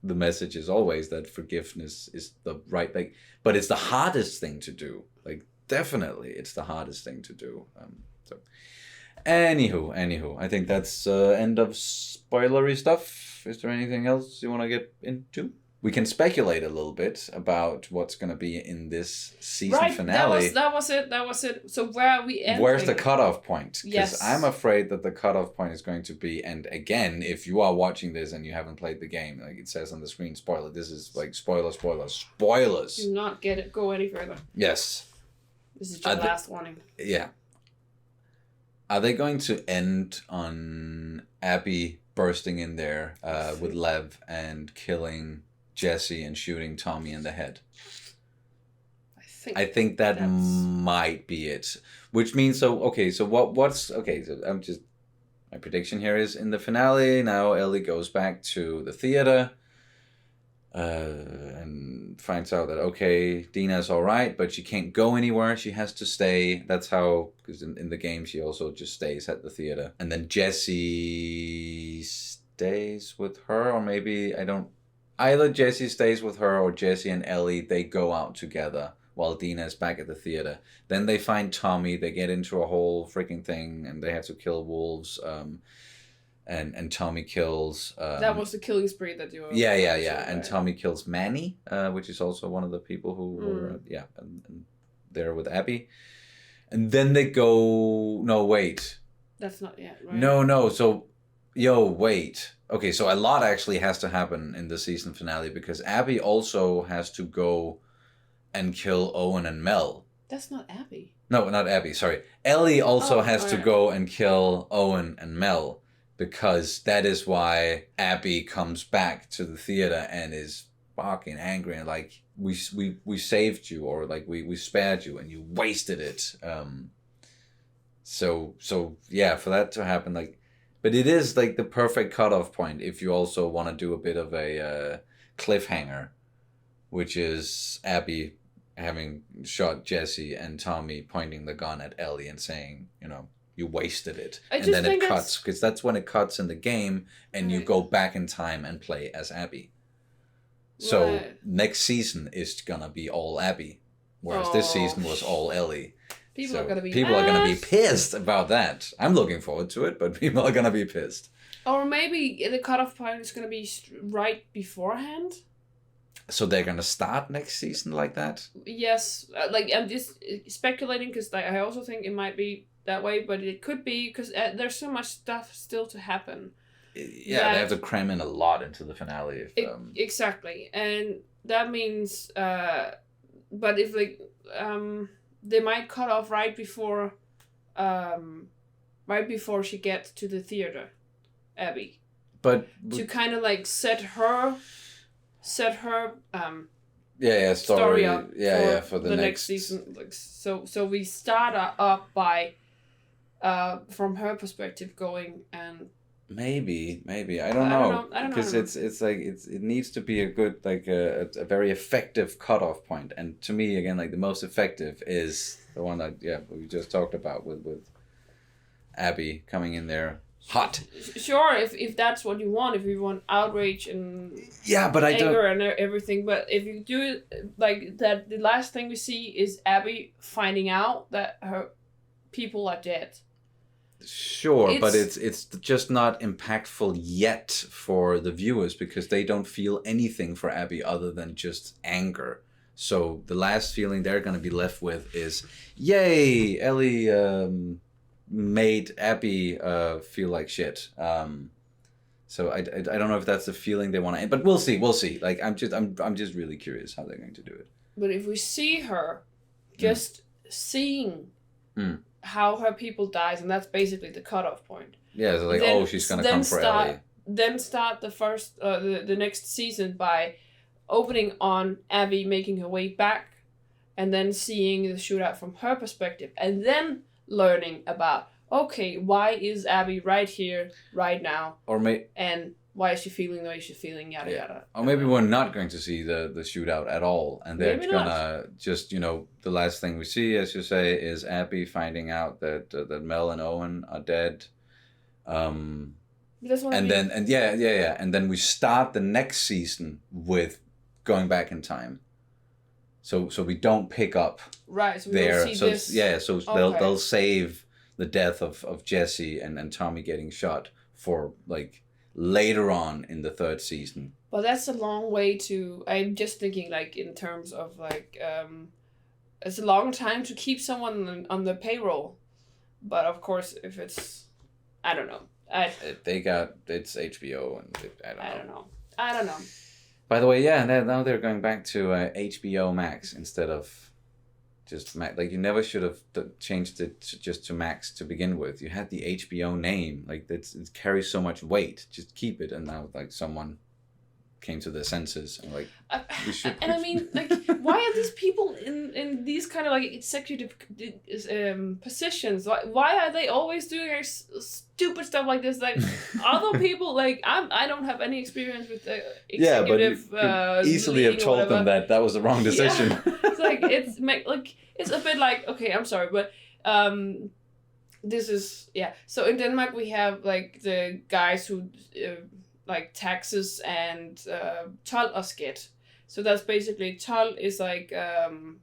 The message is always that forgiveness is the right thing, but it's the hardest thing to do. Like, definitely, it's the hardest thing to do. So, anywho, I think that's end of spoilery stuff. Is there anything else you want to get into? We can speculate a little bit about what's going to be in this season finale. That was it. So where are we ending? Where's the cutoff point? Because yes. I'm afraid that the cutoff point is going to be, and again, if you are watching this and you haven't played the game, like it says on the screen, spoiler. This is like spoilers. Do not go any further. Yes. This is your last warning. Yeah. Are they going to end on Abby bursting in there with Lev and killing Jesse and shooting Tommy in the head? I think that might be it. Which means my prediction here is in the finale now Ellie goes back to the theater and finds out that Dina's alright, but she can't go anywhere. She has to stay. That's how, because in the game she also just stays at the theater. And then Jesse stays with her, or maybe either Jesse stays with her or Jesse and Ellie, they go out together while Dina is back at the theater. Then they find Tommy, they get into a whole freaking thing, and they have to kill wolves, and Tommy kills... that was the killing spree that you were... Yeah. And Tommy kills Manny, which is also one of the people who were, and there with Abby. And then they go... No, wait. That's not yet, right? No, so... wait. Okay, so a lot actually has to happen in the season finale, because Abby also has to go and kill Owen and Mel. That's not Abby. No, not Abby, sorry. Ellie also has to go and kill Owen and Mel, because that is why Abby comes back to the theater and is fucking angry and like, we saved you, or like we spared you and you wasted it. So yeah, for that to happen, like, But it is like the perfect cutoff point if you also want to do a bit of a cliffhanger, which is Abby having shot Jesse and Tommy pointing the gun at Ellie and saying, you know, you wasted it. And then it cuts, because that's when it cuts in the game and you go back in time and play as Abby. So next season is gonna be all Abby, whereas this season was all Ellie. People are gonna be pissed about that. I'm looking forward to it, but people are gonna be pissed. Or maybe the cutoff point is gonna be right beforehand. So they're gonna start next season like that? Yes, like I'm just speculating because like, I also think it might be that way, but it could be because there's so much stuff still to happen. Yeah, they have to cram in a lot into the finale. Exactly, and that means, but if like they might cut off right before she gets to the theater, Abby. But to kind of like set her story up for the next season. Like so we start up by from her perspective going and maybe I don't know because it's like it needs to be a good like a very effective cutoff point, and to me again like the most effective is the one that we just talked about with Abby coming in there hot. Sure, if that's what you want, if you want outrage and but I anger and everything, but if you do it like that, the last thing we see is Abby finding out that her people are dead. Sure, but it's just not impactful yet for the viewers because they don't feel anything for Abby other than just anger. So the last feeling they're going to be left with is, yay, Ellie made Abby feel like shit. So I don't know if that's the feeling they want to, but we'll see. Like I'm just really curious how they're going to do it. But if we see her just seeing how her people dies, and that's basically the cutoff point. Yeah, so like she's gonna come for Ellie. Then start the first the next season by opening on Abby making her way back, and then seeing the shootout from her perspective, and then learning about why is Abby right here, right now, and why is she feeling the way she's feeling, yada yada. Or maybe we're not going to see the shootout at all, and they're gonna just the last thing we see, as you say, is Abby finding out that Mel and Owen are dead. And then we start the next season with going back in time. So we don't pick up so we there. See this. They'll save the death of Jesse and Tommy getting shot for like later on in the third season. Well, that's a long way to. I'm just thinking like in terms of like it's a long time to keep someone on the payroll, but of course if it's I don't know. It's HBO and I don't know. By the way, now they're going back to HBO Max instead of just Max. Like you never should have changed it just to Max to begin with. You had the HBO name, like it carries so much weight. Just keep it. And now like someone came to their senses and like we should. And I mean, like, why are these people in these kind of like executive positions? Why are they always doing like, stupid stuff like this? Like other people, like I don't have any experience with executive. But you easily have told them that was the wrong decision. Yeah. It's a bit like okay, I'm sorry, but this is So in Denmark we have like the guys who. Like taxes and told og skat. So that's basically told is like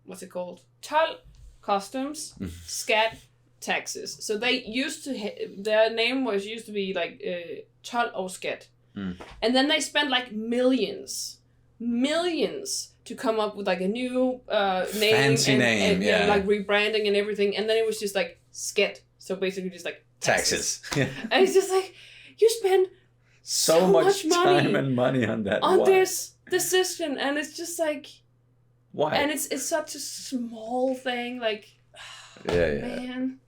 what's it called? Told, customs, skat, taxes. So they used to their name used to be like told og skat. And then they spent like millions to come up with like a new name, fancy name, and like rebranding and everything. And then it was just like skat. So basically just like taxes. And it's just like you spend so much time and money on that. On this decision, and it's just like why? And it's such a small thing, like man.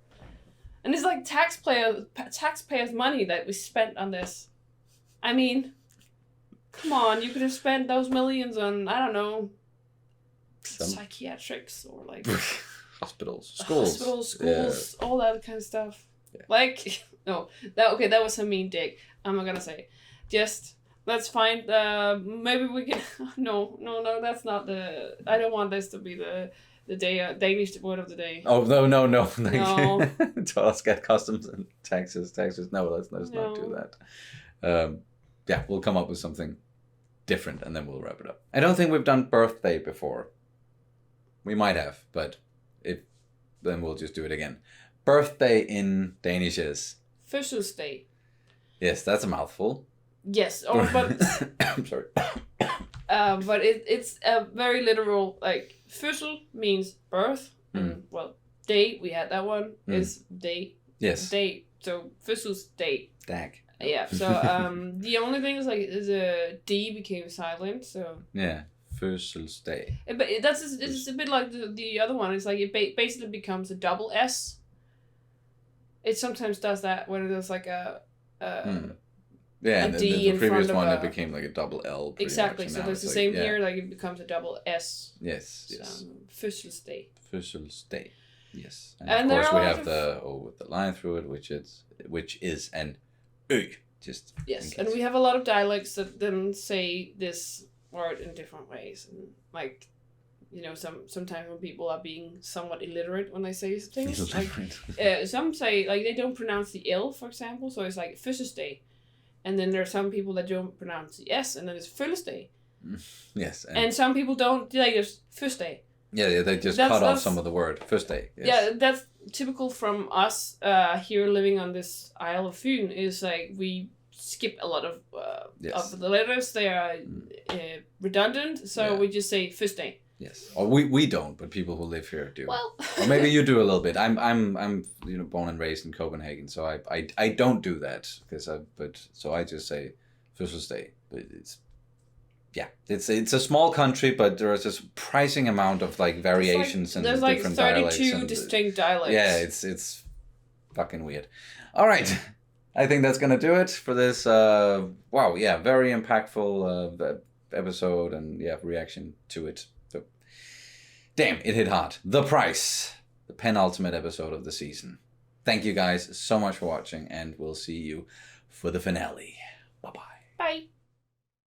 And it's like taxpayers' money that we spent on this. I mean, come on, you could have spent those millions on I don't know, psychiatrics or like hospitals, schools, all that kind of stuff. Like No, that was a mean dig. I'm not gonna say. Just let's find maybe we can. No, that's not the. I don't want this to be the day Danish word of the day. Oh no! No. Tell us get customs and taxes. No, let's not do that. Yeah, we'll come up with something different and then we'll wrap it up. I don't think we've done birthday before. We might have, but then we'll just do it again. Birthday in Danish is Fødselsdag. Yes, that's a mouthful. Yes, but I'm sorry. But it's a very literal, like, fødsel means birth, and, well, day, we had that one, is day. Yes. Day, so fødselsdag. Dag. Yeah, so the only thing is, like, the D became silent, so... Yeah, fødselsdag. But it's a bit like the other one, it's like it basically becomes a double S. It sometimes does that when there's, like, Yeah, and the previous one, it a... became like a double L. Exactly, much, so there's the like, same here, like it becomes a double S. Yes, yes. Fødselsdag. Fødselsdag, yes. And And of course we have the O with the line through it, which is an Ø. Just yes, and we have a lot of dialects that then say this word in different ways, and like, you know, sometimes when people are being somewhat illiterate when they say things, like, some say, like, they don't pronounce the L, for example, so it's like fødselsdag. And then there are some people that don't pronounce the S, and then it's fødselsdag. Yes. And some people don't, like, it's fødselsdag. Yeah, they just cut off some of the word. Fødselsdag. Yes. Yeah, that's typical from us here living on this Isle of Fyn, is like we skip a lot of the letters. They are redundant, so we just say fødselsdag. Yes, or we don't, but people who live here do. Well, or maybe you do a little bit. I'm born and raised in Copenhagen, so I don't do that so I just say fødselsdag. But it's a small country, but there is a surprising amount of like variations and different dialects. There's like 32 distinct dialects. Yeah, it's fucking weird. All right. I think that's gonna do it for this. Very impactful episode and reaction to it. Damn, it hit hard. The Price, the penultimate episode of the season. Thank you guys so much for watching, and we'll see you for the finale. Bye-bye. Bye.